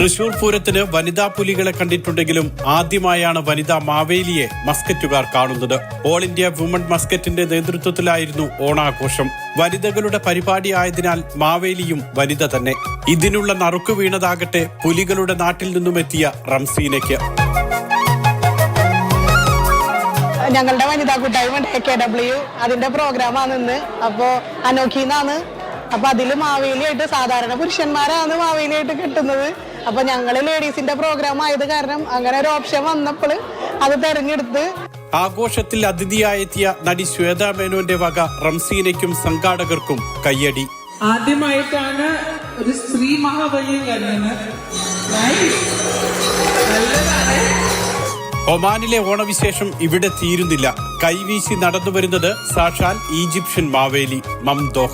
തൃശൂർ പൂരത്തിന് വനിതാ പുലികളെ കണ്ടിട്ടുണ്ടെങ്കിലും ആദ്യമായാണ് വനിതാ മാവേലിയെ മസ്കറ്റുകാർ കാണുന്നത്. ഓൾ ഇന്ത്യ വുമൺ മസ്കറ്റിന്റെ നേതൃത്വത്തിലായിരുന്നു ഓണാഘോഷം. വനിതകളുടെ പരിപാടിയായതിനാൽ മാവേലിയും വനിത തന്നെ. ഇതിനുള്ള നറുക്കു വീണതാകട്ടെ പുലികളുടെ നാട്ടിൽ നിന്നുമെത്തിയ റംസീനയ്ക്ക്. ഞങ്ങളുടെ വനിതാ കൂട്ടായ്മ KW അതിന്റെ പ്രോഗ്രാമാണ് ഇന്ന്. അപ്പോ അനോഖിന്നാണ്. അപ്പൊ അതില് മാവേലിയായിട്ട് സാധാരണ പുരുഷന്മാരാണ് മാവേലിയായിട്ട് കിട്ടുന്നത്. അപ്പൊ ഞങ്ങള് ലേഡീസിന്റെ പ്രോഗ്രാം ആയത് കാരണം അങ്ങനെ ഒരു ഓപ്ഷൻ വന്നപ്പോൾ അത് തെരഞ്ഞെടുത്ത്. ആഘോഷത്തിൽ അതിഥിയായെത്തിയ നടി ശ്വേതാ മേനോന്റെ വക റംസീനയ്ക്കും സംഘാടകർക്കും കയ്യടി. ആദ്യമായിട്ടാണ് ഒരു സ്ത്രീ മഹാബലി വരുന്നത്. ഒമാനിലെ ഓണവിശേഷം ഇവിടെ തീരുന്നില്ല. കൈവീശി നടന്നു വരുന്നത് സാക്ഷാൽ ഈജിപ്ഷ്യൻ മാവേലി മംദോഹ്.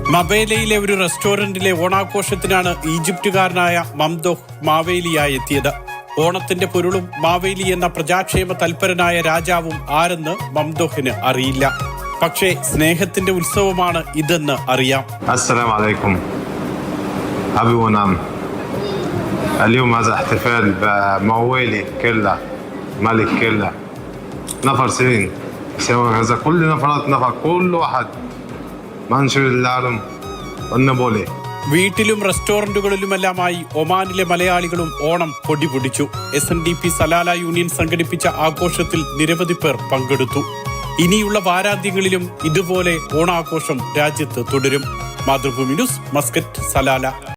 മബേലയിലെ ഒരു റെസ്റ്റോറന്റിലെ ഓണാഘോഷത്തിനാണ് ഈജിപ്തുകാരനായ മംദോഹ് മാവേലിയായി എത്തിയത്. ഓണത്തിന്റെ പൊരുളും മാവേലി എന്ന പ്രജാക്ഷേമ തൽപരനായ രാജാവും ആരെന്ന് മംദോഹിന് അറിയില്ല. പക്ഷേ സ്നേഹത്തിന്റെ ഉത്സവമാണ് ഇതെന്ന് അറിയാം. അസ്സലാമു അലൈക്കും. അബി വനാം. اليوم هذا احتفال بموالي كلها ملك كلها نفر سنين سوى هذا كل نفرات نفر كل واحد منشور العالم والنبولي. വീട്ടിലും റെസ്റ്റോറന്റുകളിലുമെല്ലാമായി ഒമാനിലെ മലയാളികളും ഓണം പൊടിപൊടിച്ചു. SNDP സലാല യൂണിയൻ സംഘടിപ്പിച്ച ആഘോഷത്തിൽ നിരവധി പേർ പങ്കെടുത്തു. ഇനിയുള്ള വാരാന്ത്യങ്ങളിലും ഇതുപോലെ ഓണാഘോഷം രാജ്യത്ത് തുടരും. Mathrubhumi news, Muscat, Salalah.